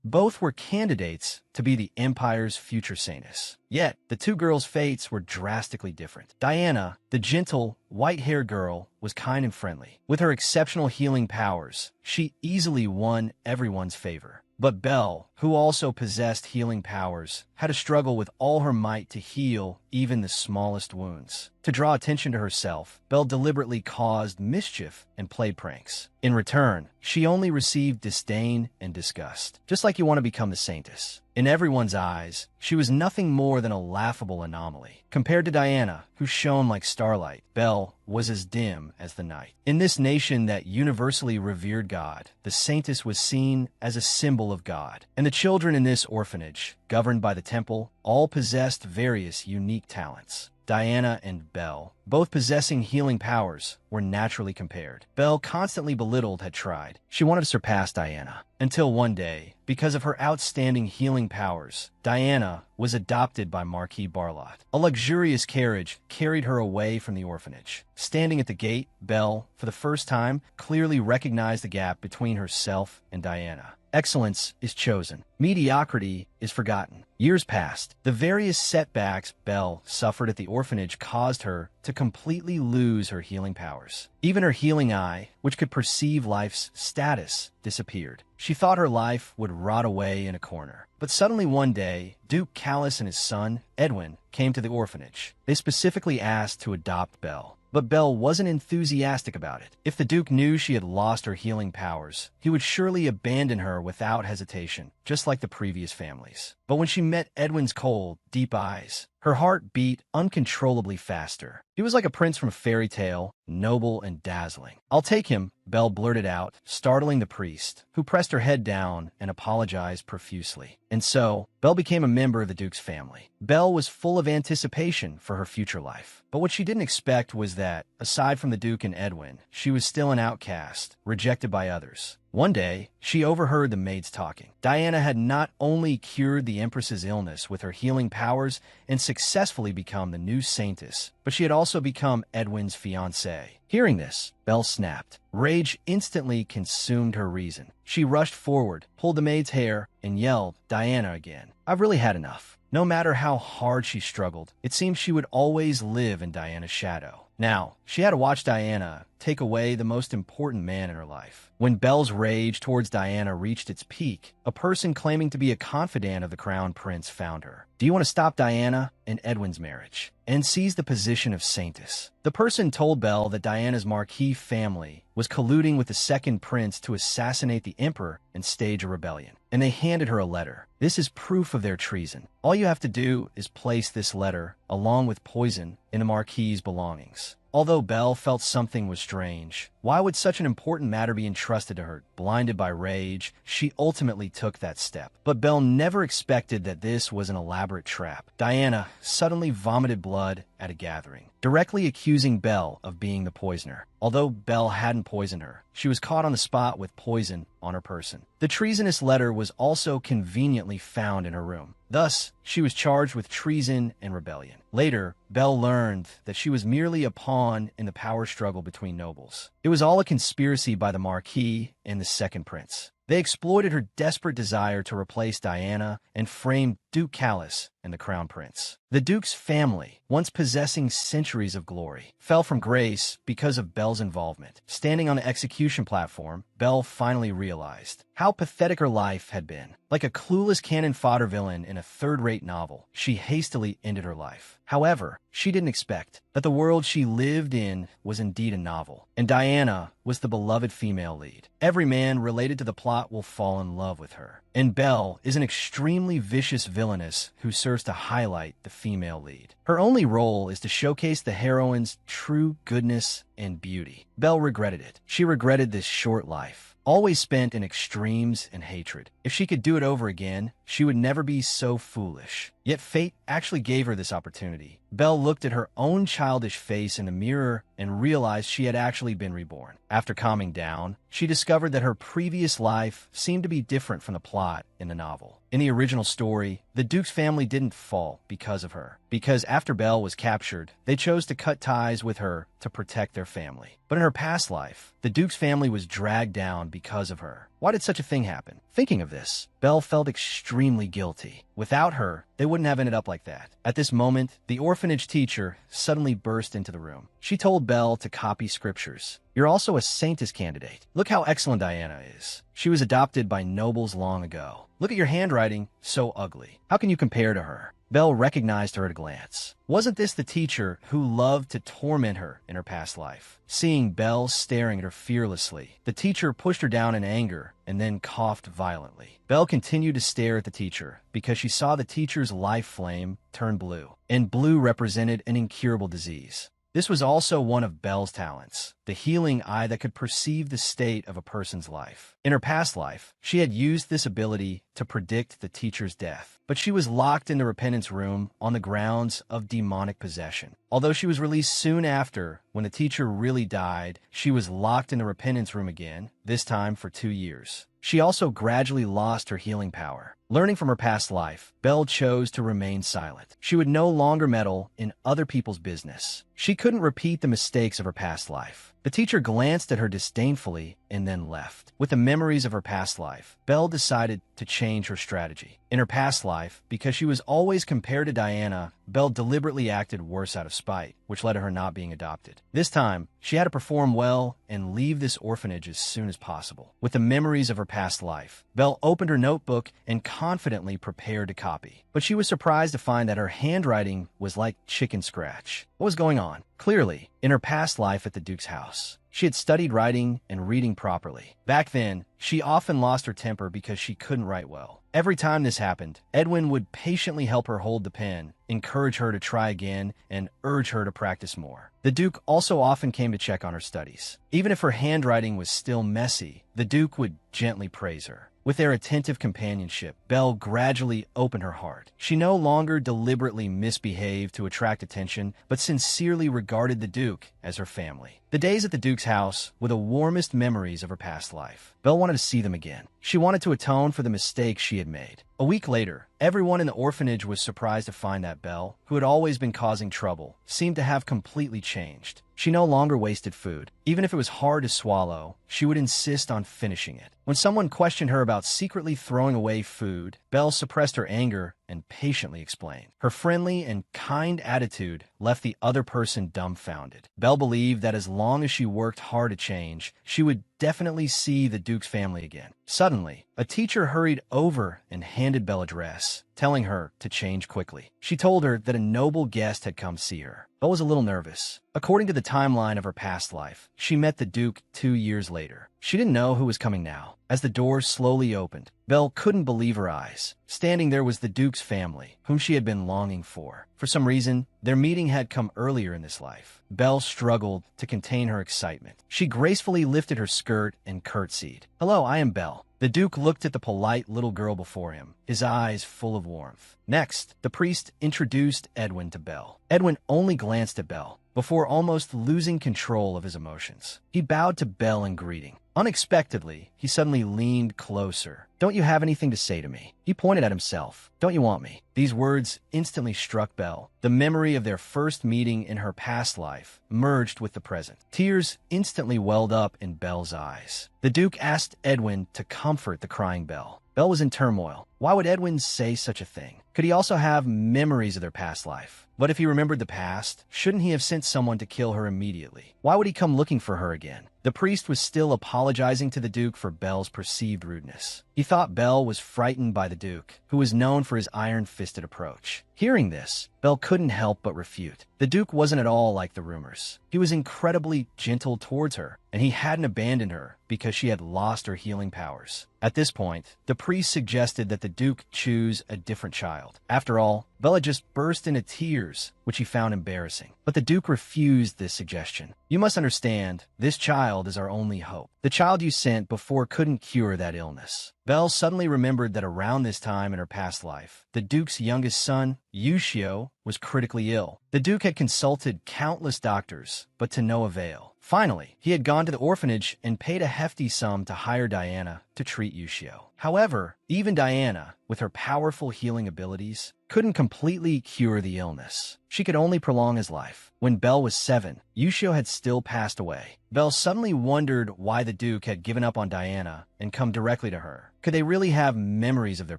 Both were candidates to be the Empire's future saintess. Yet, the two girls' fates were drastically different. Diana, the gentle, white-haired girl, was kind and friendly. With her exceptional healing powers, she easily won everyone's favor. But Belle, who also possessed healing powers, had to struggle with all her might to heal even the smallest wounds. To draw attention to herself, Belle deliberately caused mischief and played pranks. In return, she only received disdain and disgust, just like you want to become the saintess. In everyone's eyes, she was nothing more than a laughable anomaly. Compared to Diana, who shone like starlight, Belle was as dim as the night. In this nation that universally revered God, the saintess was seen as a symbol of God. And the children in this orphanage, governed by the temple, all possessed various unique talents. Diana and Belle, both possessing healing powers, were naturally compared. Belle, constantly belittled, had tried. She wanted to surpass Diana. Until one day, because of her outstanding healing powers, Diana was adopted by Marquis Barlot. A luxurious carriage carried her away from the orphanage. Standing at the gate, Belle, for the first time, clearly recognized the gap between herself and Diana. Excellence is chosen. Mediocrity is forgotten. Years passed. The various setbacks Belle suffered at the orphanage caused her to completely lose her healing powers. Even her healing eye, which could perceive life's status, disappeared. She thought her life would rot away in a corner. But suddenly one day, Duke Callus and his son, Edwin, came to the orphanage. They specifically asked to adopt Belle. But Belle wasn't enthusiastic about it. If the Duke knew she had lost her healing powers, he would surely abandon her without hesitation, just like the previous families. But when she met Edwin's cold, deep eyes, her heart beat uncontrollably faster. He was like a prince from a fairy tale, noble and dazzling. "I'll take him," Belle blurted out, startling the priest, who pressed her head down and apologized profusely. And so, Belle became a member of the Duke's family. Belle was full of anticipation for her future life. But what she didn't expect was that, aside from the Duke and Edwin, she was still an outcast, rejected by others. One day, she overheard the maids talking. Diana had not only cured the Empress's illness with her healing powers and successfully become the new saintess, but she had also become Edwin's fiancée. Hearing this, Belle snapped. Rage instantly consumed her reason. She rushed forward, pulled the maid's hair, and yelled, "Diana again. I've really had enough." No matter how hard she struggled, it seemed she would always live in Diana's shadow. Now, she had to watch Diana take away the most important man in her life. When Belle's rage towards Diana reached its peak, a person claiming to be a confidant of the crown prince found her. "Do you want to stop Diana and Edwin's marriage and seize the position of saintess?" The person told Belle that Diana's Marquis family was colluding with the second prince to assassinate the emperor and stage a rebellion, and they handed her a letter. "This is proof of their treason. All you have to do is place this letter, along with poison, in the Marquis's belongings." Although Belle felt something was strange, why would such an important matter be entrusted to her? Blinded by rage, she ultimately took that step. But Belle never expected that this was an elaborate trap. Diana suddenly vomited blood at a gathering, directly accusing Belle of being the poisoner. Although Belle hadn't poisoned her, she was caught on the spot with poison on her person. The treasonous letter was also conveniently found in her room. Thus, she was charged with treason and rebellion. Later, Belle learned that she was merely a pawn in the power struggle between nobles. It was all a conspiracy by the Marquis and the second prince. They exploited her desperate desire to replace Diana and framed Duke Callus and the crown prince. The Duke's family, once possessing centuries of glory, fell from grace because of Belle's involvement. Standing on the execution platform, Belle finally realized how pathetic her life had been. Like a clueless cannon fodder villain in a third-rate novel, she hastily ended her life. However, she didn't expect that the world she lived in was indeed a novel, and Diana was the beloved female lead. Every man related to the plot will fall in love with her. And Belle is an extremely vicious villainess who serves to highlight the female lead. Her only role is to showcase the heroine's true goodness and beauty. Belle regretted it. She regretted this short life, always spent in extremes and hatred. If she could do it over again, she would never be so foolish. Yet fate actually gave her this opportunity. Belle looked at her own childish face in the mirror and realized she had actually been reborn. After calming down, she discovered that her previous life seemed to be different from the plot in the novel. In the original story, the Duke's family didn't fall because of her. Because after Belle was captured, they chose to cut ties with her to protect their family. But in her past life, the Duke's family was dragged down because of her. Why did such a thing happen? Thinking of this, Belle felt extremely guilty. Without her, they wouldn't have ended up like that. At this moment, the orphanage teacher suddenly burst into the room. She told Belle to copy scriptures. You're also a saintess candidate. Look how excellent Diana is. She was adopted by nobles long ago. Look at your handwriting, so ugly. How can you compare to her? Belle recognized her at a glance. Wasn't this the teacher who loved to torment her in her past life? Seeing Belle staring at her fearlessly, the teacher pushed her down in anger and then coughed violently. Belle continued to stare at the teacher because she saw the teacher's life flame turn blue, and blue represented an incurable disease. This was also one of Belle's talents, the healing eye that could perceive the state of a person's life. In her past life, she had used this ability to predict the teacher's death, but she was locked in the repentance room on the grounds of demonic possession. Although she was released soon after, when the teacher really died, she was locked in the repentance room again, this time for 2 years. She also gradually lost her healing power. Learning from her past life, Belle chose to remain silent. She would no longer meddle in other people's business. She couldn't repeat the mistakes of her past life. The teacher glanced at her disdainfully and then left. With the memories of her past life, Belle decided to change her strategy. In her past life, because she was always compared to Diana, Belle deliberately acted worse out of spite, which led to her not being adopted. This time, she had to perform well and leave this orphanage as soon as possible. With the memories of her past life, Belle opened her notebook and confidently prepared to copy. But she was surprised to find that her handwriting was like chicken scratch. What was going on? Clearly, in her past life at the Duke's house, she had studied writing and reading properly. Back then, she often lost her temper because she couldn't write well. Every time this happened, Edwin would patiently help her hold the pen, encourage her to try again, and urge her to practice more. The Duke also often came to check on her studies. Even if her handwriting was still messy, the Duke would gently praise her. With their attentive companionship, Belle gradually opened her heart. She no longer deliberately misbehaved to attract attention, but sincerely regarded the Duke as her family. The days at the Duke's house were the warmest memories of her past life. Belle wanted to see them again. She wanted to atone for the mistakes she had made. A week later, everyone in the orphanage was surprised to find that Belle, who had always been causing trouble, seemed to have completely changed. She no longer wasted food. Even if it was hard to swallow, she would insist on finishing it. When someone questioned her about secretly throwing away food, Belle suppressed her anger and patiently explained. Her friendly and kind attitude left the other person dumbfounded. Belle believed that as long as she worked hard to change, she would definitely see the Duke's family again. Suddenly, a teacher hurried over and handed Belle a dress, telling her to change quickly. She told her that a noble guest had come see her. Belle was a little nervous. According to the timeline of her past life, she met the Duke 2 years later. She didn't know who was coming now. As the doors slowly opened, Belle couldn't believe her eyes. Standing there was the Duke's family, whom she had been longing for. For some reason, their meeting had come earlier in this life. Belle struggled to contain her excitement. She gracefully lifted her skirt and curtsied. "Hello, I am Belle." The Duke looked at the polite little girl before him, his eyes full of warmth. Next, the priest introduced Edwin to Belle. Edwin only glanced at Belle before almost losing control of his emotions. He bowed to Belle in greeting. Unexpectedly, he suddenly leaned closer. "Don't you have anything to say to me?" He pointed at himself. "Don't you want me?" These words instantly struck Belle. The memory of their first meeting in her past life merged with the present. Tears instantly welled up in Belle's eyes. The Duke asked Edwin to comfort the crying Belle. Belle was in turmoil. Why would Edwin say such a thing? Could he also have memories of their past life? But if he remembered the past, shouldn't he have sent someone to kill her immediately? Why would he come looking for her again? The priest was still apologizing to the Duke for Belle's perceived rudeness. He thought Belle was frightened by the Duke, who was known for his iron-fisted approach. Hearing this, Belle couldn't help but refute. The Duke wasn't at all like the rumors. He was incredibly gentle towards her, and he hadn't abandoned her because she had lost her healing powers. At this point, the priest suggested that the Duke choose a different child. After all, Belle just burst into tears, which he found embarrassing. But the Duke refused this suggestion. "You must understand, this child is our only hope. The child you sent before couldn't cure that illness." Belle suddenly remembered that around this time in her past life, the Duke's youngest son Yushio was critically ill. The Duke had consulted countless doctors, but to no avail. Finally, he had gone to the orphanage and paid a hefty sum to hire Diana to treat Yushio. However, even Diana, with her powerful healing abilities, couldn't completely cure the illness. She could only prolong his life. When Belle was 7, Yushio had still passed away. Belle suddenly wondered why the Duke had given up on Diana and come directly to her. Could they really have memories of their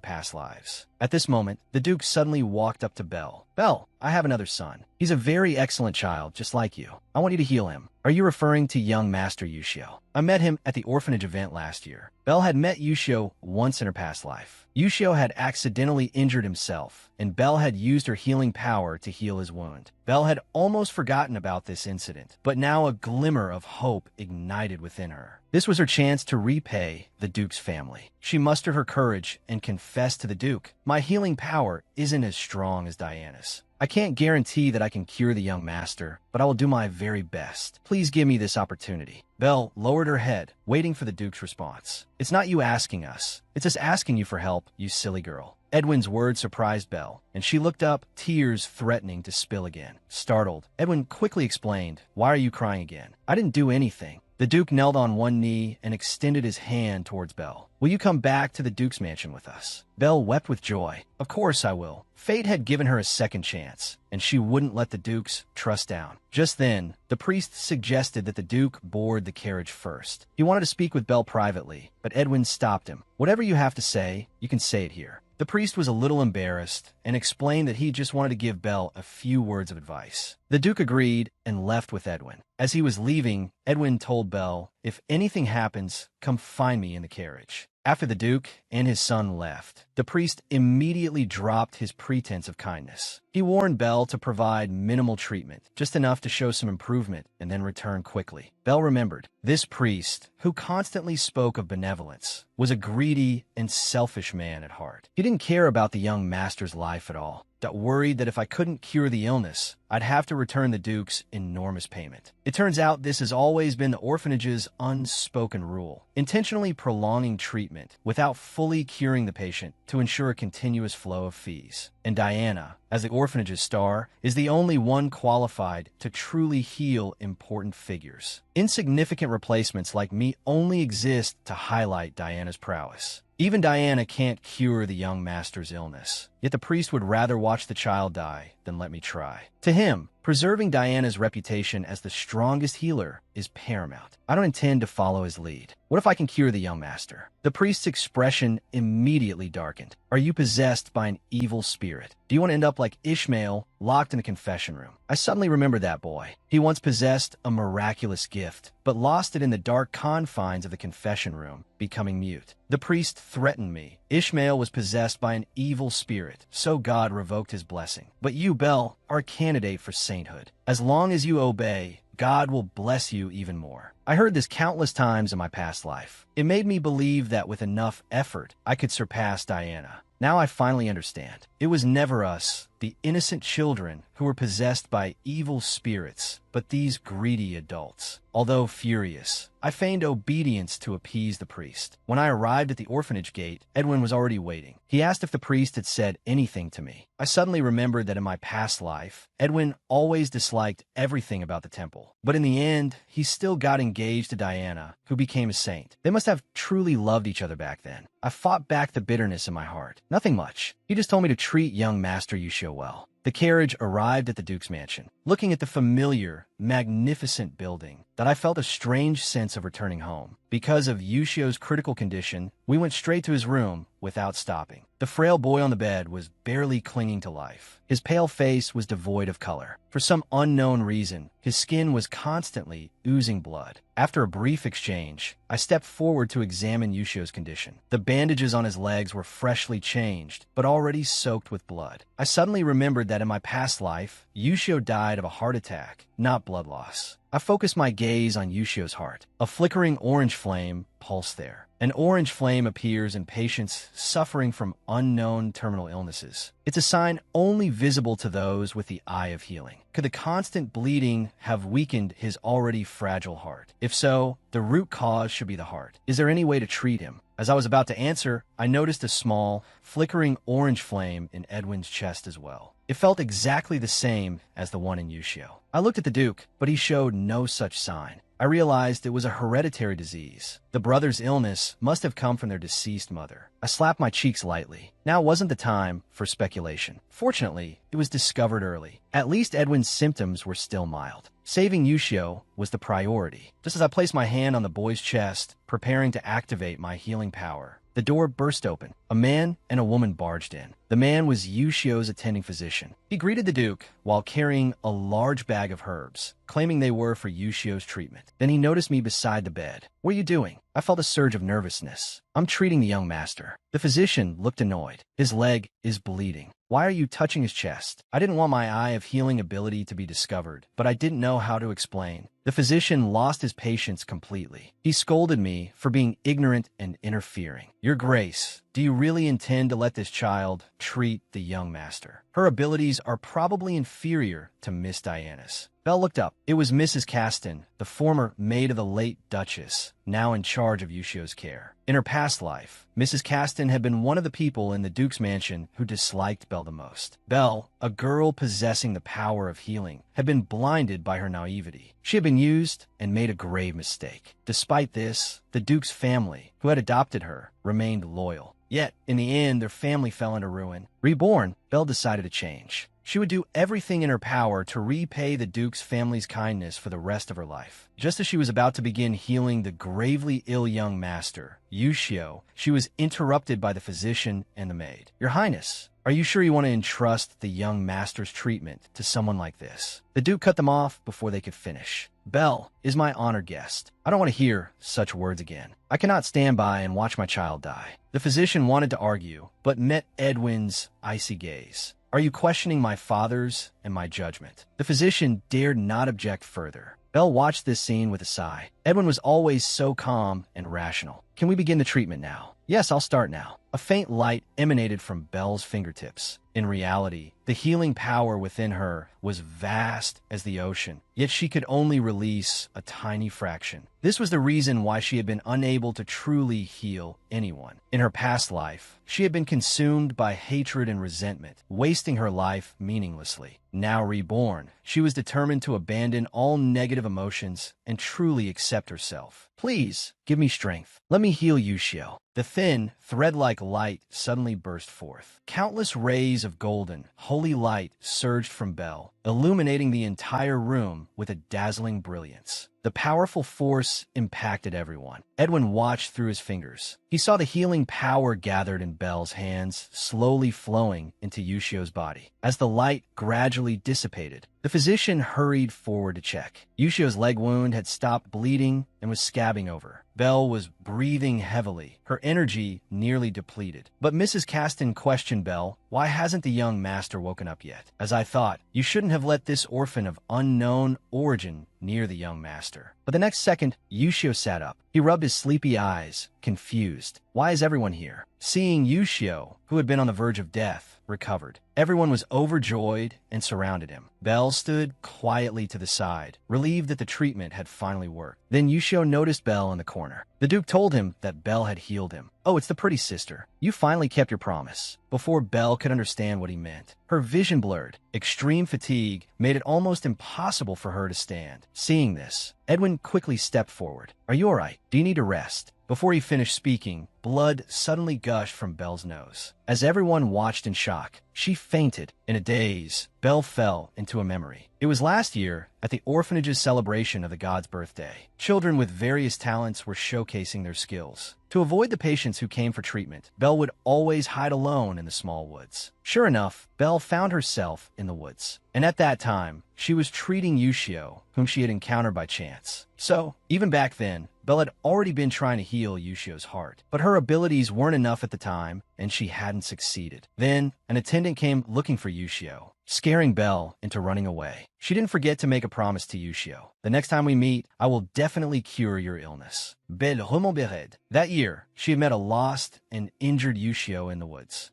past lives? At this moment, the Duke suddenly walked up to Belle. Belle, I have another son. He's a very excellent child, just like you. I want you to heal him. Are you referring to young Master Yushio? I met him at the orphanage event last year. Belle had met Yushio once in her past life. Yushio had accidentally injured himself, and Belle had used her healing power to heal his wound. Belle had almost forgotten about this incident, but now a glimmer of hope ignited within her. This was her chance to repay the Duke's family. She mustered her courage and confessed to the Duke, "My healing power isn't as strong as Diana's. I can't guarantee that I can cure the young master, but I will do my very best. Please give me this opportunity." Belle lowered her head, waiting for the Duke's response. "It's not you asking us. It's us asking you for help, you silly girl." Edwin's words surprised Belle, and she looked up, tears threatening to spill again. Startled, Edwin quickly explained, "Why are you crying again? I didn't do anything." The Duke knelt on one knee and extended his hand towards Belle. "Will you come back to the Duke's mansion with us?" Belle wept with joy. "Of course I will." Fate had given her a second chance, and she wouldn't let the Duke's trust down. Just then, the priest suggested that the Duke board the carriage first. He wanted to speak with Belle privately, but Edwin stopped him. "Whatever you have to say, you can say it here." The priest was a little embarrassed and explained that he just wanted to give Belle a few words of advice. The Duke agreed and left with Edwin. As he was leaving, Edwin told Belle, "If anything happens, come find me in the carriage." After the Duke and his son left, the priest immediately dropped his pretense of kindness. He warned Belle to provide minimal treatment, just enough to show some improvement, and then return quickly. Belle remembered, this priest, who constantly spoke of benevolence, was a greedy and selfish man at heart. He didn't care about the young master's life at all, but worried that if I couldn't cure the illness, I'd have to return the Duke's enormous payment. It turns out this has always been the orphanage's unspoken rule, intentionally prolonging treatment without fully curing the patient to ensure a continuous flow of fees. And Diana, as the orphanage's star, is the only one qualified to truly heal important figures. Insignificant replacements like me only exist to highlight Diana's prowess. Even Diana can't cure the young master's illness, yet the priest would rather watch the child die than let me try. To him, preserving Diana's reputation as the strongest healer is paramount. I don't intend to follow his lead. What if I can cure the young master? The priest's expression immediately darkened. Are you possessed by an evil spirit? Do you want to end up like Ishmael, locked in a confession room? I suddenly remembered that boy. He once possessed a miraculous gift, but lost it in the dark confines of the confession room, becoming mute. The priest threatened me. Ishmael was possessed by an evil spirit, so God revoked his blessing. But you, Belle, are a candidate for sainthood. As long as you obey, God will bless you even more. I heard this countless times in my past life. It made me believe that with enough effort, I could surpass Diana. Now I finally understand. It was never us, the innocent children, who were possessed by evil spirits, but these greedy adults. Although furious, I feigned obedience to appease the priest. When I arrived at the orphanage gate, Edwin was already waiting. He asked if the priest had said anything to me. I suddenly remembered that in my past life, Edwin always disliked everything about the temple. But in the end, he still got engaged to Diana, who became a saint. They must have truly loved each other back then. I fought back the bitterness in my heart. Nothing much. He just told me to treat young Master Yushio well. The carriage arrived at the Duke's mansion. Looking at the familiar, magnificent building, that I felt a strange sense of returning home. Because of Yushio's critical condition, we went straight to his room without stopping. The frail boy on the bed was barely clinging to life. His pale face was devoid of color. For some unknown reason, his skin was constantly oozing blood. After a brief exchange, I stepped forward to examine Yushio's condition. The bandages on his legs were freshly changed, but already soaked with blood. I suddenly remembered that in my past life, Yushio died of a heart attack, not blood loss. I focused my gaze on Yushio's heart. A flickering orange flame pulsed there. An orange flame appears in patients suffering from unknown terminal illnesses. It's a sign only visible to those with the eye of healing. Could the constant bleeding have weakened his already fragile heart? If so, the root cause should be the heart. Is there any way to treat him? As I was about to answer, I noticed a small, flickering orange flame in Edwin's chest as well. It felt exactly the same as the one in Yushio. I looked at the Duke, but he showed no such sign. I realized it was a hereditary disease. The brother's illness must have come from their deceased mother. I slapped my cheeks lightly. Now wasn't the time for speculation. Fortunately, it was discovered early. At least Edwin's symptoms were still mild. Saving Yushio was the priority. Just as I placed my hand on the boy's chest, preparing to activate my healing power, the door burst open. A man and a woman barged in. The man was Yushio's attending physician. He greeted the Duke while carrying a large bag of herbs, claiming they were for Yushio's treatment. Then he noticed me beside the bed. "What are you doing?" I felt a surge of nervousness. "I'm treating the young master." The physician looked annoyed. "His leg is bleeding. Why are you touching his chest?" I didn't want my eye of healing ability to be discovered, but I didn't know how to explain. The physician lost his patience completely. He scolded me for being ignorant and interfering. "Your Grace, do you really intend to let this child treat the young master? Her abilities are probably inferior to Miss Diana's." Belle looked up. It was Mrs. Caston, the former maid of the late Duchess, now in charge of Yushio's care. In her past life, Mrs. Caston had been one of the people in the Duke's mansion who disliked Belle the most. Belle, a girl possessing the power of healing, had been blinded by her naivety. She had been used and made a grave mistake. Despite this, the Duke's family, who had adopted her, remained loyal. Yet, in the end, their family fell into ruin. Reborn, Belle decided to change. She would do everything in her power to repay the Duke's family's kindness for the rest of her life. Just as she was about to begin healing the gravely ill young master, Yushio, she was interrupted by the physician and the maid. "Your Highness, are you sure you want to entrust the young master's treatment to someone like this?" The Duke cut them off before they could finish. "Belle is my honored guest. I don't want to hear such words again. I cannot stand by and watch my child die." The physician wanted to argue, but met Edwin's icy gaze. "Are you questioning my father's and my judgment?" The physician dared not object further. Belle watched this scene with a sigh. Edwin was always so calm and rational. "Can we begin the treatment now?" "Yes, I'll start now." A faint light emanated from Belle's fingertips. In reality, the healing power within her was vast as the ocean, yet she could only release a tiny fraction. This was the reason why she had been unable to truly heal anyone. In her past life, she had been consumed by hatred and resentment, wasting her life meaninglessly. Now reborn, she was determined to abandon all negative emotions and truly accept herself. "Please, give me strength. Let me heal Yushio." The thin, thread-like light suddenly burst forth. Countless rays of golden, holy light surged from Belle, illuminating the entire room with a dazzling brilliance. The powerful force impacted everyone. Edwin watched through his fingers. He saw the healing power gathered in Belle's hands, slowly flowing into Yushio's body. As the light gradually dissipated, the physician hurried forward to check. Yushio's leg wound had stopped bleeding and was scabbing over. Belle was breathing heavily, her energy nearly depleted. But Mrs. Caston questioned Belle, "Why hasn't the young master woken up yet?" "As I thought, you shouldn't have let this orphan of unknown origin near the young master." But the next second, Yushio sat up. He rubbed his sleepy eyes, confused. "Why is everyone here?" Seeing Yushio, who had been on the verge of death, recovered. Everyone was overjoyed and surrounded him. Belle stood quietly to the side, relieved that the treatment had finally worked. Then Yushio noticed Belle in the corner. The Duke told him that Belle had healed him. "Oh, it's the pretty sister. You finally kept your promise." Before Belle could understand what he meant, her vision blurred. Extreme fatigue made it almost impossible for her to stand. Seeing this, Edwin quickly stepped forward. "Are you all right? Do you need to rest?" Before he finished speaking, blood suddenly gushed from Belle's nose. As everyone watched in shock, she fainted. In a daze, Belle fell into a memory. It was last year, at the orphanage's celebration of the god's birthday. Children with various talents were showcasing their skills. To avoid the patients who came for treatment, Belle would always hide alone in the small woods. Sure enough, Belle found herself in the woods. And at that time, she was treating Yushio, whom she had encountered by chance. So, even back then, Belle had already been trying to heal Yushio's heart. But her abilities weren't enough at the time, and she hadn't succeeded. Then, an attendant came looking for Yushio, scaring Belle into running away. She didn't forget to make a promise to Yushio. "The next time we meet, I will definitely cure your illness." Belle remembered. That year, she had met a lost and injured Yushio in the woods.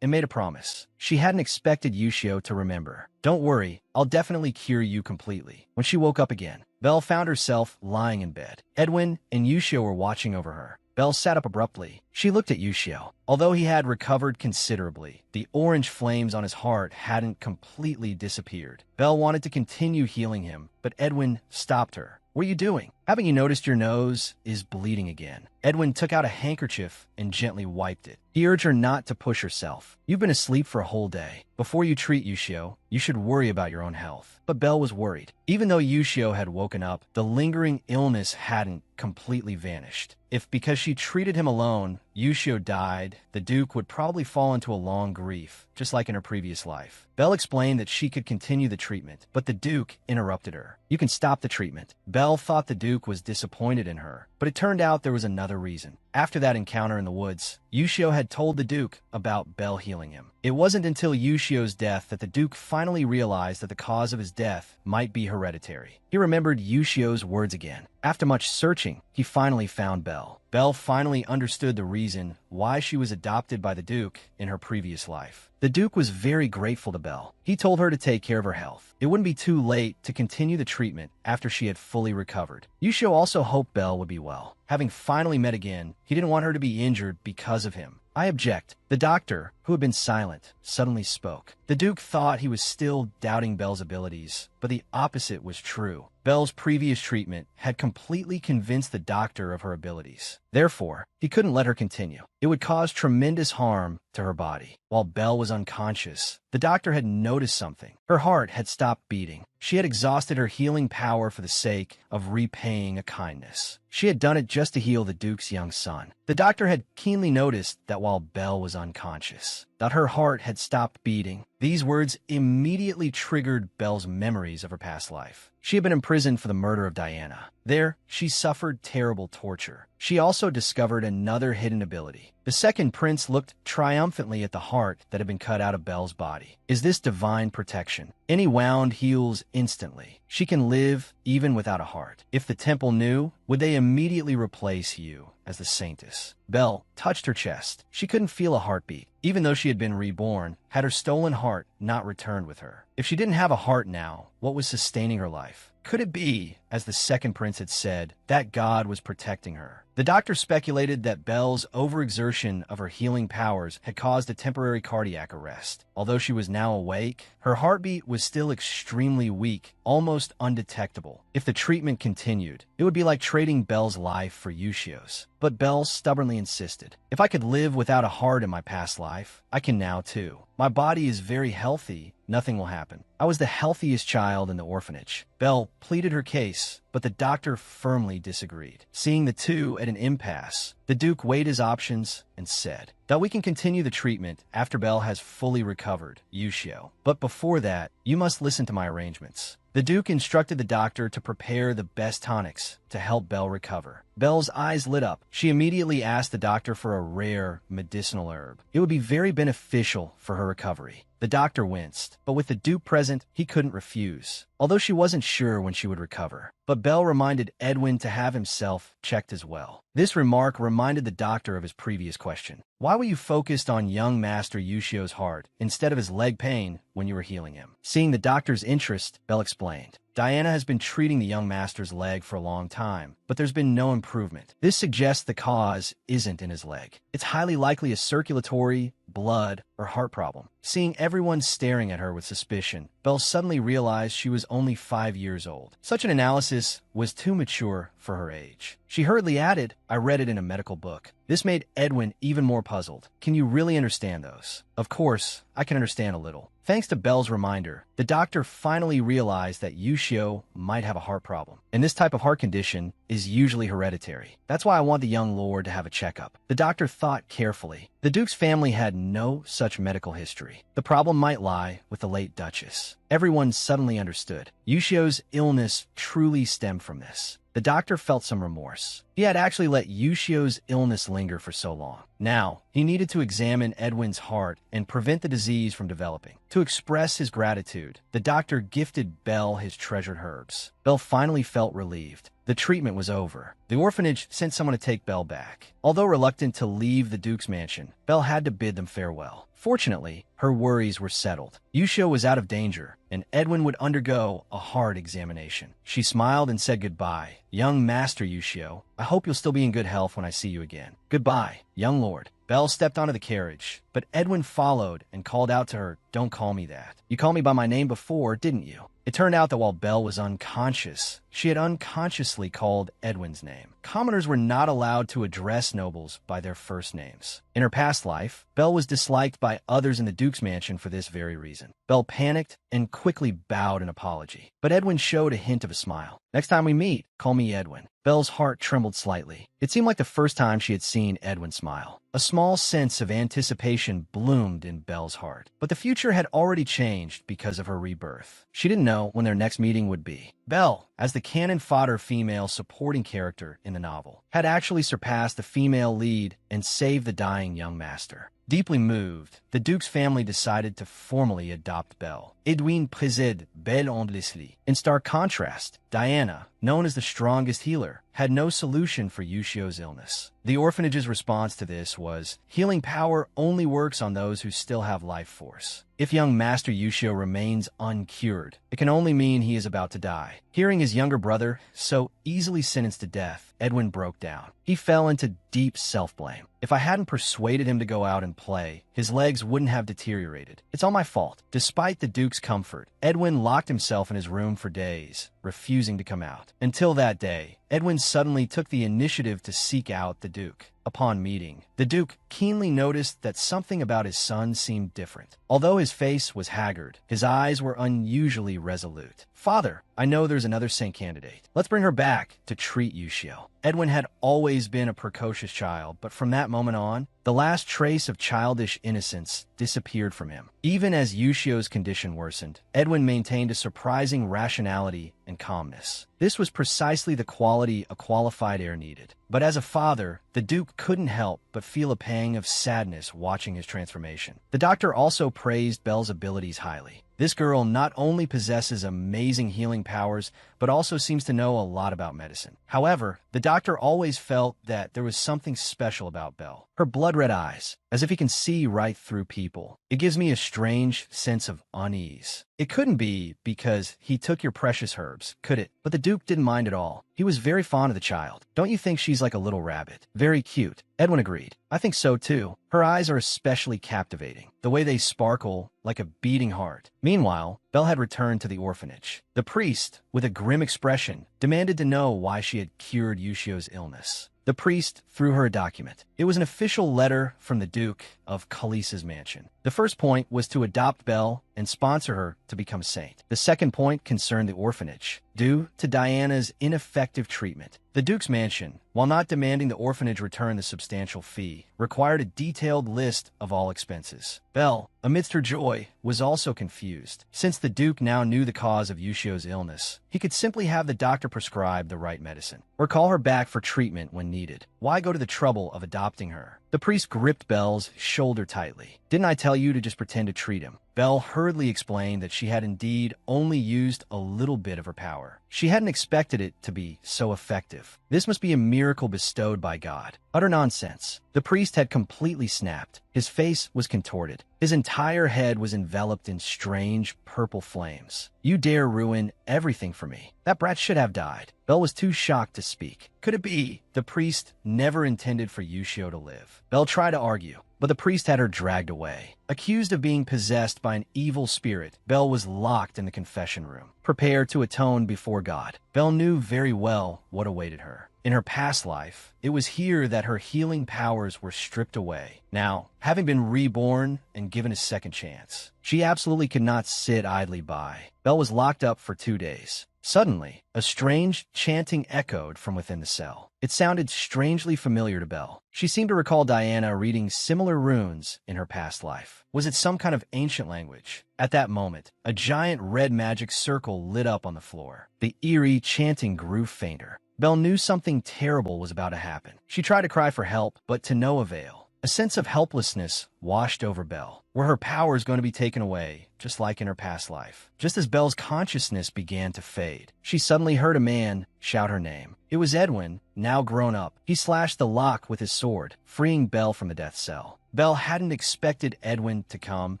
And made a promise. She hadn't expected Yushio to remember. "Don't worry, I'll definitely cure you completely." When she woke up again, Belle found herself lying in bed. Edwin and Yushio were watching over her. Belle sat up abruptly. She looked at Yushio. Although he had recovered considerably, the orange flames on his heart hadn't completely disappeared. Belle wanted to continue healing him, but Edwin stopped her. "What are you doing? Haven't you noticed your nose is bleeding again?" Edwin took out a handkerchief and gently wiped it. He urged her not to push herself. "You've been asleep for a whole day. Before you treat Yushio, you should worry about your own health." But Belle was worried. Even though Yushio had woken up, the lingering illness hadn't completely vanished. If because she treated him alone, Yushio died, the Duke would probably fall into a long grief, just like in her previous life. Belle explained that she could continue the treatment, but the Duke interrupted her. "You can stop the treatment." Belle thought the Duke was disappointed in her, but it turned out there was another reason. After that encounter in the woods, Yushio had told the Duke about Belle healing him. It wasn't until Yushio's death that the Duke finally realized that the cause of his death might be hereditary. He remembered Yushio's words again. After much searching, he finally found Belle. Belle finally understood the reason why she was adopted by the Duke in her previous life. The Duke was very grateful to Belle. He told her to take care of her health. It wouldn't be too late to continue the treatment after she had fully recovered. Yushio also hoped Belle would be well. Having finally met again, he didn't want her to be injured because of him. "I object." The doctor, who had been silent, suddenly spoke. The Duke thought he was still doubting Belle's abilities, but the opposite was true. Belle's previous treatment had completely convinced the doctor of her abilities. Therefore, he couldn't let her continue. It would cause tremendous harm to her body. While Belle was unconscious, the doctor had noticed something. Her heart had stopped beating. She had exhausted her healing power for the sake of repaying a kindness. She had done it just to heal the Duke's young son. The doctor had keenly noticed that while Belle was unconscious, that her heart had stopped beating. These words immediately triggered Belle's memories of her past life. She had been imprisoned for the murder of Diana. There, she suffered terrible torture. She also discovered another hidden ability. The second prince looked triumphantly at the heart that had been cut out of Belle's body. "Is this divine protection? Any wound heals instantly. She can live even without a heart. If the temple knew, would they immediately replace you as the saintess?" Belle touched her chest. She couldn't feel a heartbeat. Even though she had been reborn, had her stolen heart not returned with her? If she didn't have a heart now, what was sustaining her life? Could it be, as the second prince had said, that God was protecting her? The doctor speculated that Belle's overexertion of her healing powers had caused a temporary cardiac arrest. Although she was now awake, her heartbeat was still extremely weak, almost undetectable. If the treatment continued, it would be like trading Belle's life for Yushio's. But Belle stubbornly insisted. "If I could live without a heart in my past life, I can now too. My body is very healthy. Nothing will happen. I was the healthiest child in the orphanage." Belle pleaded her case, but the doctor firmly disagreed. Seeing the two at an impasse, the Duke weighed his options and said that we can continue the treatment after Belle has fully recovered, Yushio. But before that, you must listen to my arrangements. The Duke instructed the doctor to prepare the best tonics to help Belle recover. Belle's eyes lit up. She immediately asked the doctor for a rare medicinal herb. It would be very beneficial for her recovery. The doctor winced, but with the Duke present, he couldn't refuse, although she wasn't sure when she would recover. But Belle reminded Edwin to have himself checked as well. This remark reminded the doctor of his previous question. Why were you focused on young Master Yushio's heart instead of his leg pain when you were healing him? Seeing the doctor's interest, Belle explained. Diana has been treating the young master's leg for a long time, but there's been no improvement. This suggests the cause isn't in his leg. It's highly likely a circulatory, blood, or heart problem. Seeing everyone staring at her with suspicion, Belle suddenly realized she was only 5 years old. Such an analysis was too mature for her age. She hurriedly added, "I read it in a medical book." This made Edwin even more puzzled. "Can you really understand those?" "Of course, I can understand a little." Thanks to Belle's reminder, the doctor finally realized that Yushio might have a heart problem. And this type of heart condition is usually hereditary. That's why I want the young lord to have a checkup. The doctor thought carefully. The Duke's family had no such medical history. The problem might lie with the late Duchess. Everyone suddenly understood. Yushio's illness truly stemmed from this. The doctor felt some remorse. He had actually let Yushio's illness linger for so long. Now, he needed to examine Edwin's heart and prevent the disease from developing. To express his gratitude, the doctor gifted Belle his treasured herbs. Belle finally felt relieved. The treatment was over. The orphanage sent someone to take Belle back. Although reluctant to leave the Duke's mansion, Belle had to bid them farewell. Fortunately, her worries were settled. Yushio was out of danger, and Edwin would undergo a hard examination. She smiled and said goodbye. Young Master Yushio, I hope you'll still be in good health when I see you again. Goodbye, young lord. Belle stepped onto the carriage, but Edwin followed and called out to her, "Don't call me that. You called me by my name before, didn't you?" It turned out that while Belle was unconscious, she had unconsciously called Edwin's name. Commoners were not allowed to address nobles by their first names. In her past life, Belle was disliked by others in the Duke's mansion for this very reason. Belle panicked and quickly bowed in apology, but Edwin showed a hint of a smile. "Next time we meet, call me Edwin." Belle's heart trembled slightly. It seemed like the first time she had seen Edwin smile. A small sense of anticipation bloomed in Belle's heart. But the future had already changed because of her rebirth. She didn't know when their next meeting would be. Belle, as the cannon fodder female supporting character in the novel, had actually surpassed the female lead and saved the dying young master. Deeply moved, the Duke's family decided to formally adopt Belle. Edwin précède Belle en Leslie. In stark contrast, Diana, known as the strongest healer, had no solution for Yushio's illness. The orphanage's response to this was, healing power only works on those who still have life force. If young Master Yushio remains uncured, it can only mean he is about to die. Hearing his younger brother so easily sentenced to death, Edwin broke down. He fell into deep self-blame. If I hadn't persuaded him to go out and play, his legs wouldn't have deteriorated. It's all my fault. Despite the Duke's comfort, Edwin locked himself in his room for days, refusing to come out. Until that day, Edwin suddenly took the initiative to seek out the Duke. Upon meeting, the Duke keenly noticed that something about his son seemed different. Although his face was haggard, his eyes were unusually resolute. "Father, I know there's another saint candidate. Let's bring her back to treat Yushio." Edwin had always been a precocious child, but from that moment on, the last trace of childish innocence disappeared from him. Even as Yushio's condition worsened, Edwin maintained a surprising rationality and calmness. This was precisely the quality a qualified heir needed. But as a father, the Duke couldn't help but feel a pang of sadness watching his transformation. The doctor also praised Belle's abilities highly. This girl not only possesses amazing healing powers, but also seems to know a lot about medicine. However, the doctor always felt that there was something special about Belle. Her blood-red eyes, as if he can see right through people. It gives me a strange sense of unease. It couldn't be because he took your precious herbs, could it? But the Duke didn't mind at all. He was very fond of the child. "Don't you think she's like a little rabbit? Very cute." Edwin agreed. "I think so too. Her eyes are especially captivating. The way they sparkle like a beating heart." Meanwhile, Belle had returned to the orphanage. The priest, with a grim expression, demanded to know why she had cured Yushio's illness. The priest threw her a document. It was an official letter from the Duke of Kalisa's mansion. The first point was to adopt Belle and sponsor her to become a saint. The second point concerned the orphanage. Due to Diana's ineffective treatment, the Duke's mansion, while not demanding the orphanage return the substantial fee, required a detailed list of all expenses. Belle, amidst her joy, was also confused. Since the Duke now knew the cause of Yushio's illness, he could simply have the doctor prescribe the right medicine, or call her back for treatment when needed. Why go to the trouble of adopting her? The priest gripped Belle's shoulder tightly. "Didn't I tell you to just pretend to treat him?" Belle hurriedly explained that she had indeed only used a little bit of her power. She hadn't expected it to be so effective. This must be a miracle bestowed by God. Utter nonsense. The priest had completely snapped. His face was contorted. His entire head was enveloped in strange purple flames. "You dare ruin everything for me. That brat should have died." Belle was too shocked to speak. Could it be the priest never intended for Yushio to live? Belle tried to argue, but the priest had her dragged away. Accused of being possessed by an evil spirit, Belle was locked in the confession room, prepared to atone before God. Belle knew very well what awaited her. In her past life, it was here that her healing powers were stripped away. Now, having been reborn and given a second chance, she absolutely could not sit idly by. Belle was locked up for 2 days. Suddenly, a strange chanting echoed from within the cell. It sounded strangely familiar to Belle. She seemed to recall Diana reading similar runes in her past life. Was it some kind of ancient language? At that moment, a giant red magic circle lit up on the floor. The eerie chanting grew fainter. Belle knew something terrible was about to happen. She tried to cry for help, but to no avail. A sense of helplessness washed over Belle. Were her powers going to be taken away, just like in her past life? Just as Belle's consciousness began to fade, she suddenly heard a man shout her name. It was Edwin, now grown up. He slashed the lock with his sword, freeing Belle from the death cell. Belle hadn't expected Edwin to come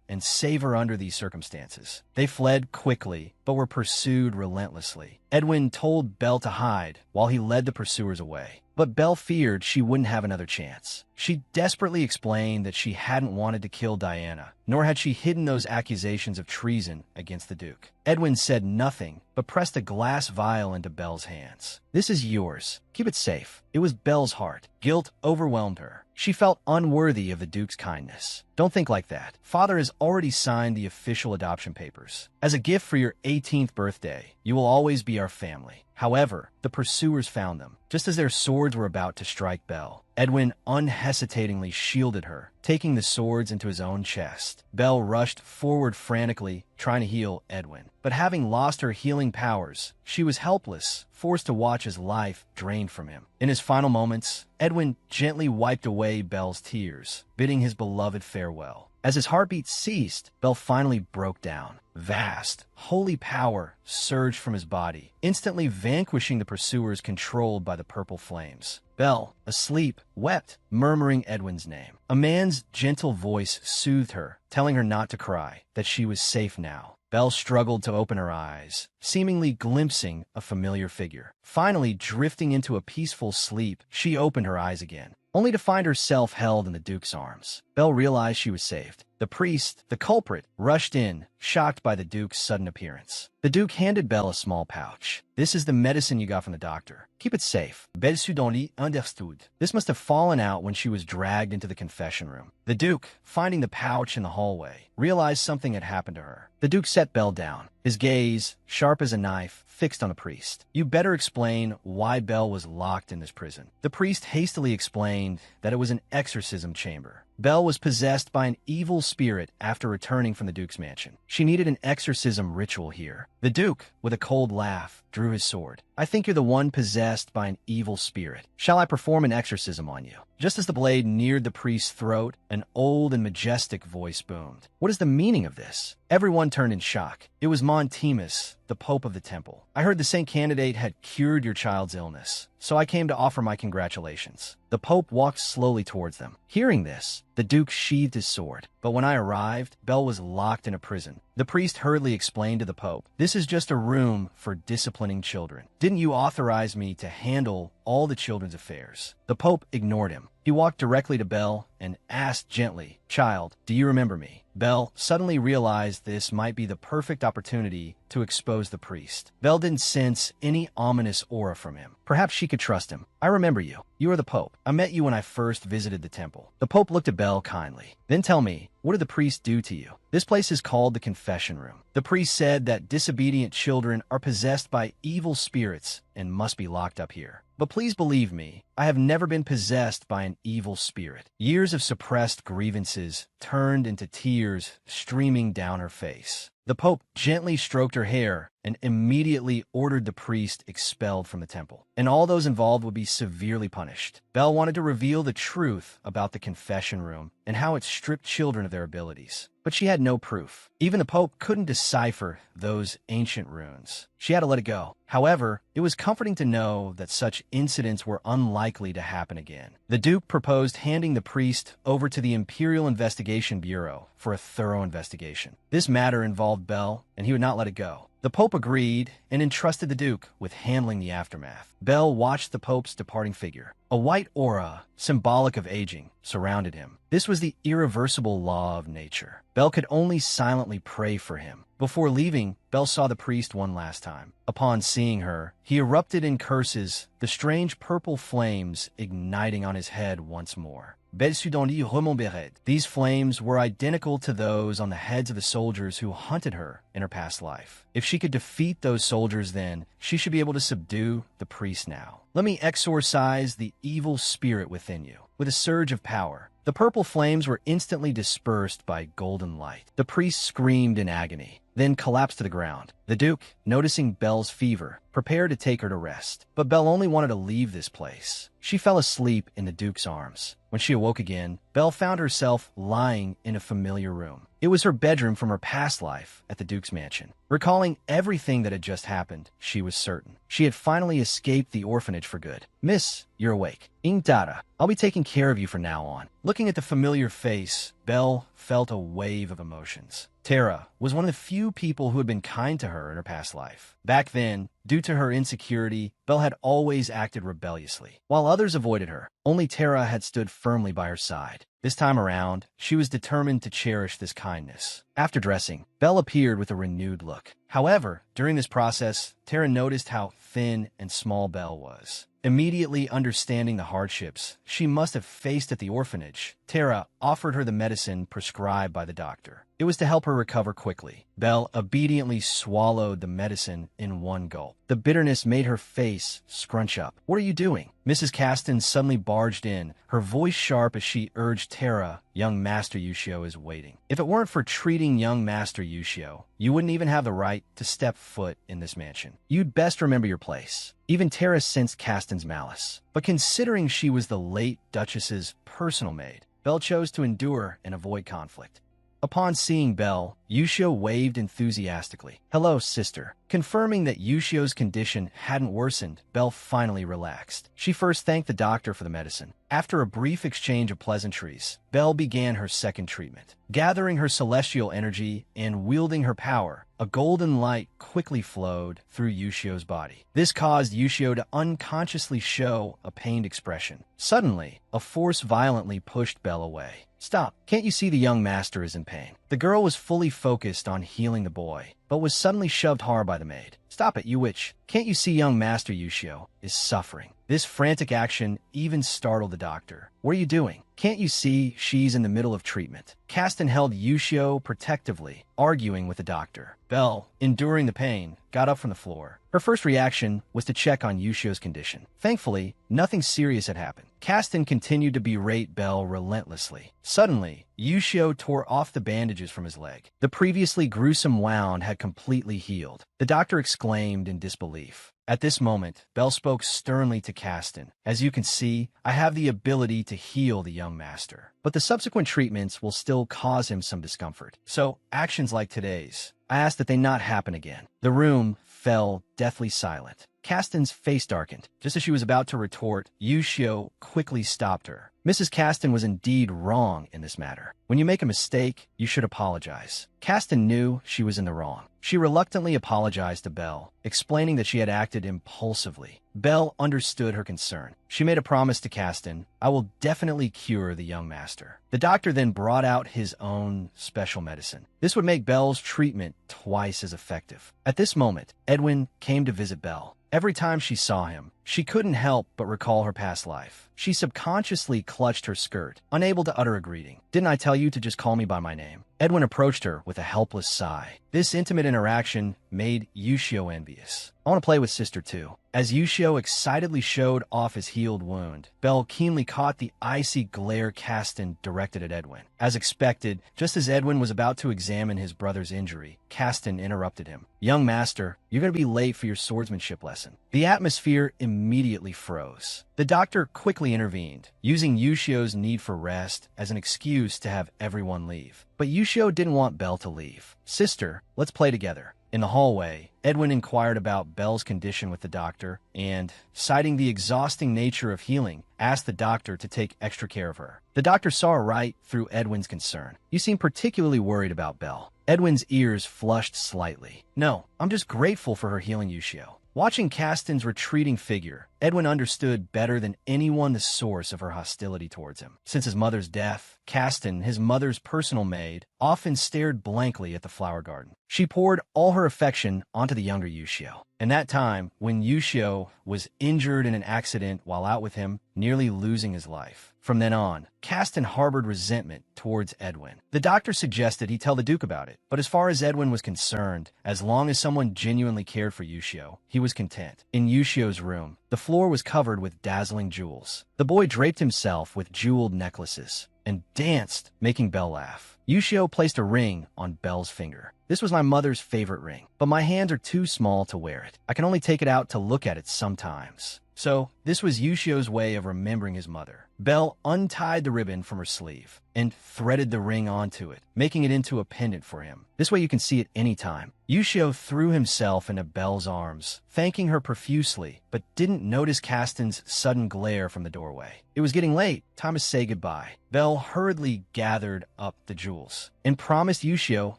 and save her under these circumstances. They fled quickly, but were pursued relentlessly. Edwin told Belle to hide while he led the pursuers away. But Belle feared she wouldn't have another chance. She desperately explained that she hadn't wanted to kill Diana, nor had she hidden those accusations of treason against the Duke. Edwin said nothing, but pressed a glass vial into Belle's hands. "This is yours. Keep it safe." It was Belle's heart. Guilt overwhelmed her. She felt unworthy of the Duke's kindness. "Don't think like that. Father has already signed the official adoption papers. As a gift for your 18th birthday, you will always be our family." However, the pursuers found them, just as their swords were about to strike Belle. Edwin unhesitatingly shielded her, taking the swords into his own chest. Belle rushed forward frantically, trying to heal Edwin. But having lost her healing powers, she was helpless, forced to watch his life drained from him. In his final moments, Edwin gently wiped away Belle's tears, bidding his beloved farewell. As his heartbeat ceased, Belle finally broke down. Vast, holy power surged from his body, instantly vanquishing the pursuers controlled by the purple flames. Belle, asleep, wept, murmuring Edwin's name. A man's gentle voice soothed her, telling her not to cry, that she was safe now. Belle struggled to open her eyes, seemingly glimpsing a familiar figure. Finally, drifting into a peaceful sleep, she opened her eyes again, only to find herself held in the Duke's arms. Belle realized she was saved. The priest, the culprit, rushed in, shocked by the Duke's sudden appearance. The Duke handed Belle a small pouch. "This is the medicine you got from the doctor. Keep it safe." Belle Sudonly understood. This must have fallen out when she was dragged into the confession room. The Duke, finding the pouch in the hallway, realized something had happened to her. The Duke set Belle down, his gaze, sharp as a knife, fixed on the priest. "You better explain why Belle was locked in this prison." The priest hastily explained that it was an exorcism chamber. Belle was possessed by an evil spirit after returning from the Duke's mansion. She needed an exorcism ritual here. The Duke, with a cold laugh, drew his sword. "I think you're the one possessed by an evil spirit. Shall I perform an exorcism on you?" Just as the blade neared the priest's throat, an old and majestic voice boomed. "What is the meaning of this?" Everyone turned in shock. It was Montimus, the Pope of the temple. "I heard the Saint Candidate had cured your child's illness, so I came to offer my congratulations." The Pope walked slowly towards them. Hearing this, the Duke sheathed his sword. But when I arrived, Belle was locked in a prison. The priest hurriedly explained to the Pope, "This is just a room for disciplining children. Didn't you authorize me to handle all the children's affairs?" The Pope ignored him. He walked directly to Belle and asked gently, "Child, do you remember me?" Belle suddenly realized this might be the perfect opportunity to expose the priest. Belle didn't sense any ominous aura from him. Perhaps she could trust him. "I remember you. You are the Pope. I met you when I first visited the temple." The Pope looked at Belle kindly. "Then tell me, what did the priest do to you?" "This place is called the confession room. The priest said that disobedient children are possessed by evil spirits and must be locked up here. But please believe me, I have never been possessed by an evil spirit." Years of suppressed grievances turned into tears streaming down her face. The Pope gently stroked her hair and immediately ordered the priest expelled from the temple, and all those involved would be severely punished. Belle wanted to reveal the truth about the confession room and how it stripped children of their abilities. But she had no proof. Even the Pope couldn't decipher those ancient runes. She had to let it go. However, it was comforting to know that such incidents were unlikely to happen again. The Duke proposed handing the priest over to the Imperial Investigation Bureau for a thorough investigation. This matter involved Belle, and he would not let it go. The Pope agreed and entrusted the Duke with handling the aftermath. Belle watched the Pope's departing figure. A white aura, symbolic of aging, surrounded him. This was the irreversible law of nature. Belle could only silently pray for him. Before leaving, Belle saw the priest one last time. Upon seeing her, he erupted in curses, the strange purple flames igniting on his head once more. Belle Sudonly remembrait. These flames were identical to those on the heads of the soldiers who hunted her in her past life. If she could defeat those soldiers then, she should be able to subdue the priest now. "Let me exorcise the evil spirit within you." With a surge of power, the purple flames were instantly dispersed by golden light. The priest screamed in agony, then collapsed to the ground. The Duke, noticing Belle's fever, prepared to take her to rest. But Belle only wanted to leave this place. She fell asleep in the Duke's arms. When she awoke again, Belle found herself lying in a familiar room. It was her bedroom from her past life at the Duke's mansion. Recalling everything that had just happened, she was certain. She had finally escaped the orphanage for good. Miss, you're awake. Ing Dada, I'll be taking care of you from now on. Looking at the familiar face, Belle felt a wave of emotions. Tara was one of the few people who had been kind to her in her past life. Back then, due to her insecurity, Belle had always acted rebelliously. While others avoided her, only Tara had stood firmly by her side. This time around, she was determined to cherish this kindness. After dressing, Belle appeared with a renewed look. However, during this process, Tara noticed how thin and small Belle was. Immediately understanding the hardships she must have faced at the orphanage, Tara offered her the medicine prescribed by the doctor. It was to help her recover quickly. Belle obediently swallowed the medicine in one gulp. The bitterness made her face scrunch up. "What are you doing?" Mrs. Caston suddenly barged in, her voice sharp as she urged Tara, "Young Master Yushio is waiting. If it weren't for treating young Master Yushio, you wouldn't even have the right to step foot in this mansion. You'd best remember your place." Even Tara sensed Caston's malice. But considering she was the late Duchess's personal maid, Belle chose to endure and avoid conflict. Upon seeing Belle, Yushio waved enthusiastically. "Hello, sister." Confirming that Yushio's condition hadn't worsened, Belle finally relaxed. She first thanked the doctor for the medicine. After a brief exchange of pleasantries, Belle began her second treatment. Gathering her celestial energy and wielding her power, a golden light quickly flowed through Yushio's body. This caused Yushio to unconsciously show a pained expression. Suddenly, a force violently pushed Belle away. "Stop! Can't you see the young master is in pain?" The girl was fully focused on healing the boy, but was suddenly shoved hard by the maid. "Stop it, you witch! Can't you see young Master Yushio is suffering?" This frantic action even startled the doctor. "What are you doing? Can't you see she's in the middle of treatment?" Caston held Yushio protectively, arguing with the doctor. Belle, enduring the pain, got up from the floor. Her first reaction was to check on Yushio's condition. Thankfully, nothing serious had happened. Caston continued to berate Belle relentlessly. Suddenly, Yushio tore off the bandages from his leg. The previously gruesome wound had completely healed. The doctor exclaimed in disbelief. At this moment, Belle spoke sternly to Caston. "As you can see, I have the ability to heal the young master, but the subsequent treatments will still cause him some discomfort. So, actions like today's, I ask that they not happen again." The room fell deathly silent. Caston's face darkened. Just as she was about to retort, Yushio quickly stopped her. Mrs. Caston was indeed wrong in this matter. When you make a mistake, you should apologize. Caston knew she was in the wrong. She reluctantly apologized to Belle, explaining that she had acted impulsively. Belle understood her concern. She made a promise to Caston, "I will definitely cure the young master." The doctor then brought out his own special medicine. This would make Belle's treatment twice as effective. At this moment, Edwin came to visit Belle. Every time she saw him, she couldn't help but recall her past life. She subconsciously clutched her skirt, unable to utter a greeting. "Didn't I tell you to just call me by my name?" Edwin approached her with a helpless sigh. This intimate interaction made Yushio envious. "I want to play with sister too." As Yushio excitedly showed off his healed wound, Belle keenly caught the icy glare Caston directed at Edwin. As expected, just as Edwin was about to examine his brother's injury, Caston interrupted him. "Young master, you're going to be late for your swordsmanship lesson." The atmosphere immediately froze. The doctor quickly intervened, using Yushio's need for rest as an excuse to have everyone leave. But Yushio didn't want Belle to leave. "Sister, let's play together." In the hallway, Edwin inquired about Belle's condition with the doctor and, citing the exhausting nature of healing, asked the doctor to take extra care of her. The doctor saw right through Edwin's concern. "You seem particularly worried about Belle." Edwin's ears flushed slightly. "No, I'm just grateful for her healing Yushio." Watching Caston's retreating figure, Edwin understood better than anyone the source of her hostility towards him. Since his mother's death, Caston, his mother's personal maid, often stared blankly at the flower garden. She poured all her affection onto the younger Yushio. And that time, when Yushio was injured in an accident while out with him, nearly losing his life. From then on, Caston harbored resentment towards Edwin. The doctor suggested he tell the Duke about it, but as far as Edwin was concerned, as long as someone genuinely cared for Yushio, he was content. In Yushio's room, the floor was covered with dazzling jewels. The boy draped himself with jeweled necklaces and danced, making Belle laugh. Yushio placed a ring on Belle's finger. "This was my mother's favorite ring, but my hands are too small to wear it. I can only take it out to look at it sometimes." So, this was Yushio's way of remembering his mother. Belle untied the ribbon from her sleeve. and threaded the ring onto it, making it into a pendant for him. This way you can see it anytime. Yushio threw himself into Belle's arms, thanking her profusely, but didn't notice Kasten's sudden glare from the doorway. It was getting late. Time to say goodbye. Belle hurriedly gathered up the jewels and promised Yushio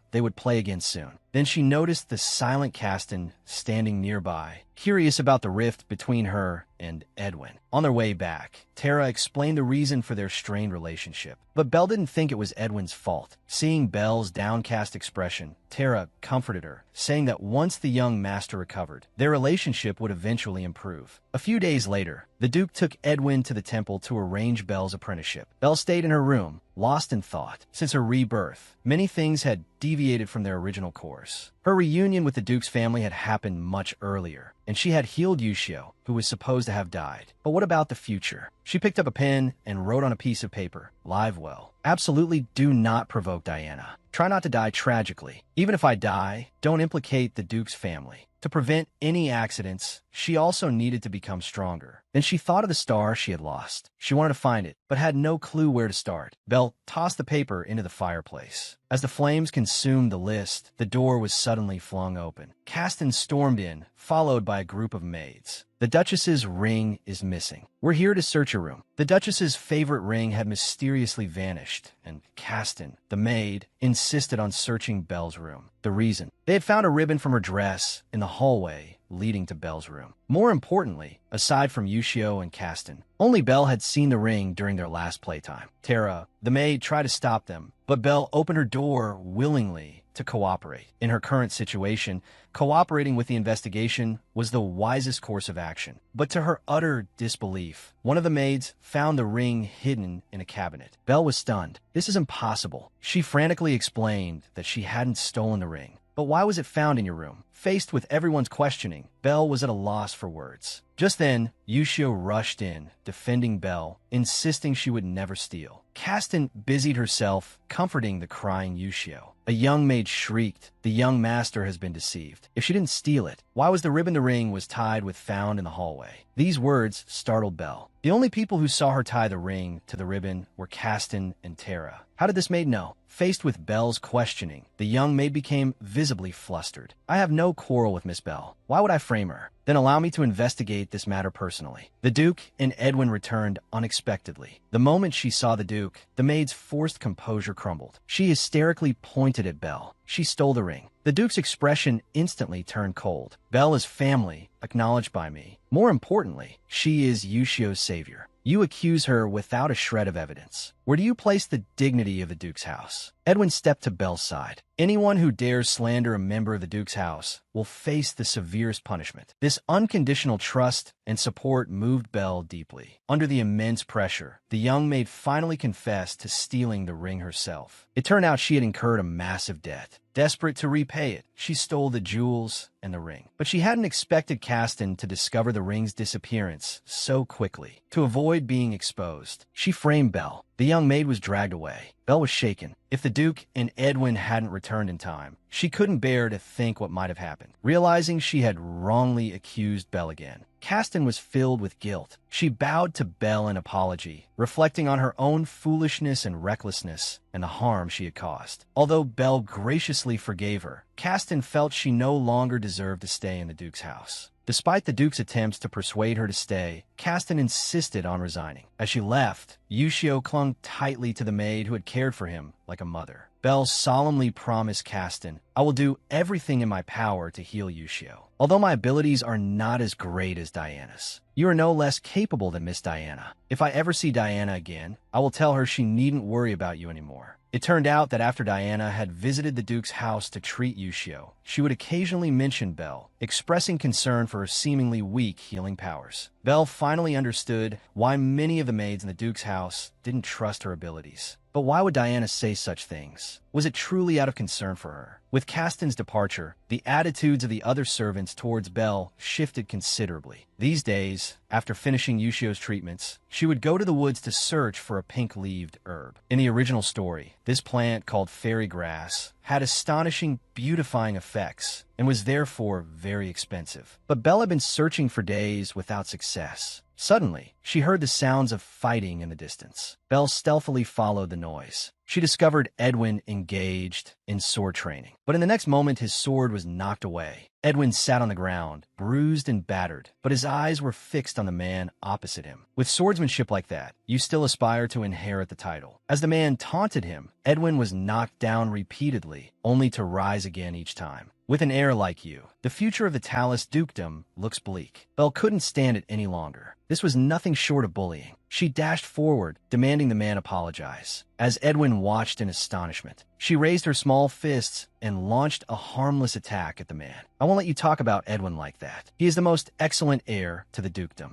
they would play again soon. Then she noticed the silent Kasten standing nearby, curious about the rift between her and Edwin. On their way back, Tara explained the reason for their strained relationship, but Belle didn't think it was Edwin's fault. Seeing Belle's downcast expression, Tara comforted her, saying that once the young master recovered, their relationship would eventually improve. A few days later, the Duke took Edwin to the temple to arrange Belle's apprenticeship. Belle stayed in her room, lost in thought. Since her rebirth, many things had deviated from their original course. Her reunion with the Duke's family had happened much earlier, and she had healed Yushio, who was supposed to have died. But what about the future? She picked up a pen and wrote on a piece of paper, "Live well. Absolutely do not provoke Diana. Try not to die tragically. Even if I die, don't implicate the Duke's family." To prevent any accidents, she also needed to become stronger. Then she thought of the star she had lost. She wanted to find it, but had no clue where to start. Belle tossed the paper into the fireplace. As the flames consumed the list, the door was suddenly flung open. Kasten stormed in, followed by a group of maids. "The Duchess's ring is missing. We're here to search your room." The Duchess's favorite ring had mysteriously vanished, and Kasten, the maid, insisted on searching Belle's room. The reason? They had found a ribbon from her dress in the hallway leading to Belle's room. More importantly, aside from Yushio and Kasten, only Belle had seen the ring during their last playtime. Tara, the maid, tried to stop them, but Belle opened her door willingly to cooperate. In her current situation, cooperating with the investigation was the wisest course of action. But to her utter disbelief, one of the maids found the ring hidden in a cabinet. Belle was stunned. "This is impossible." She frantically explained that she hadn't stolen the ring. "But why was it found in your room?" Faced with everyone's questioning, Belle was at a loss for words. Just then, Yushio rushed in, defending Belle, insisting she would never steal. Kasten busied herself comforting the crying Yushio. A young maid shrieked, "The young master has been deceived. If she didn't steal it, why was the ribbon the ring was tied with found in the hallway?" These words startled Belle. The only people who saw her tie the ring to the ribbon were Kasten and Tara. How did this maid know? Faced with Belle's questioning, the young maid became visibly flustered. "I have no quarrel with Miss Belle. Why would I frame her? Then allow me to investigate this matter personally." The Duke and Edwin returned unexpectedly. The moment she saw the Duke, the maid's forced composure crumbled. She hysterically pointed at Belle. "She stole the ring." The Duke's expression instantly turned cold. "Belle is family, acknowledged by me. More importantly, she is Yushio's savior. You accuse her without a shred of evidence. Where do you place the dignity of the Duke's house?" Edwin stepped to Belle's side. "Anyone who dares slander a member of the Duke's house will face the severest punishment." This unconditional trust and support moved Belle deeply. Under the immense pressure, the young maid finally confessed to stealing the ring herself. It turned out she had incurred a massive debt. Desperate to repay it, she stole the jewels and the ring. But she hadn't expected Kasten to discover the ring's disappearance so quickly. To avoid being exposed, she framed Belle. The young maid was dragged away. Belle was shaken. If the Duke and Edwin hadn't returned in time, she couldn't bear to think what might have happened. Realizing she had wrongly accused Belle again, Kasten was filled with guilt. She bowed to Belle in apology, reflecting on her own foolishness and recklessness and the harm she had caused. Although Belle graciously forgave her, Kasten felt she no longer deserved to stay in the Duke's house. Despite the Duke's attempts to persuade her to stay, Kasten insisted on resigning. As she left, Yushio clung tightly to the maid who had cared for him like a mother. Belle solemnly promised Kasten, "I will do everything in my power to heal Yushio. Although my abilities are not as great as Diana's, you are no less capable than Miss Diana. If I ever see Diana again, I will tell her she needn't worry about you anymore." It turned out that after Diana had visited the Duke's house to treat Yushio, she would occasionally mention Belle, expressing concern for her seemingly weak healing powers. Belle finally understood why many of the maids in the Duke's house didn't trust her abilities. But why would Diana say such things? Was it truly out of concern for her? With Kasten's departure, the attitudes of the other servants towards Belle shifted considerably. These days, after finishing Yushio's treatments, she would go to the woods to search for a pink-leaved herb. In the original story, this plant, called fairy grass, had astonishing beautifying effects and was therefore very expensive. But Belle had been searching for days without success. Suddenly, she heard the sounds of fighting in the distance. Belle stealthily followed the noise. She discovered Edwin engaged in sword training. But in the next moment, his sword was knocked away. Edwin sat on the ground, bruised and battered, but his eyes were fixed on the man opposite him. With swordsmanship like that, you still aspire to inherit the title. As the man taunted him, Edwin was knocked down repeatedly, only to rise again each time. With an heir like you, the future of the Talus dukedom looks bleak. Belle couldn't stand it any longer. This was nothing short of bullying. She dashed forward, demanding the man apologize. As Edwin watched in astonishment, she raised her small fists and launched a harmless attack at the man. I won't let you talk about Edwin like that. He is the most excellent heir to the dukedom.